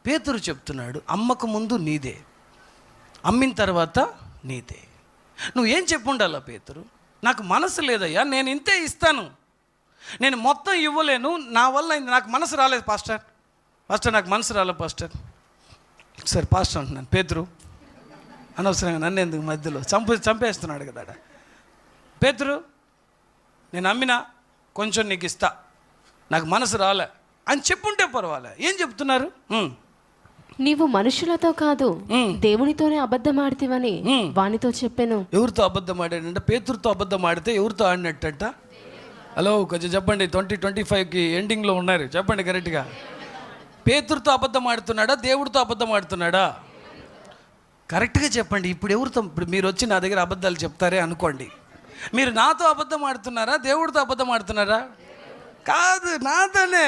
పేతురు చెప్తున్నాడు, అమ్మకు ముందు నీదే, అమ్మిన తర్వాత నీదే. నువ్వేం చెప్పుండాలా పేతురు? నాకు మనసు లేదయ్యా, నేను ఇంతే ఇస్తాను, నేను మొత్తం ఇవ్వలేను, నా వల్ల నాకు మనసు రాలేదు పాస్టర్ నాకు మనసు రాలేదు పాస్టర్. సరే పాస్టర్ అంటున్నాను, పేతురు అనవసరంగా నన్ను ఎందుకు మధ్యలో చంపేస్తున్నాడు కదా. పేతురు, నేను అమ్మినా కొంచెం నీకు ఇస్తా, నాకు మనసు రాలే అని చెప్పుంటే పర్వాలే. ఏం చెప్తున్నారు? నీవు మనుషులతో కాదు దేవునితోనే అబద్ధం ఆడితివని వానితో చెప్పాను. ఎవరితో అబద్ధం ఆడాడంట? పేతురుతో అబద్ధం ఆడితే ఎవరితో ఆడినట్టంట? హలో, కొంచెం చెప్పండి. 2025కి ఎండింగ్లో ఉన్నారు, చెప్పండి కరెక్ట్గా. పేతురుతో అబద్ధం ఆడుతున్నాడా, దేవుడితో అబద్ధం ఆడుతున్నాడా? కరెక్ట్గా చెప్పండి. ఇప్పుడు మీరు వచ్చి నా దగ్గర అబద్ధాలు చెప్తారే అనుకోండి, మీరు నాతో అబద్ధం ఆడుతున్నారా, దేవుడితో అబద్ధం ఆడుతున్నారా? కాదు, నాతోనే.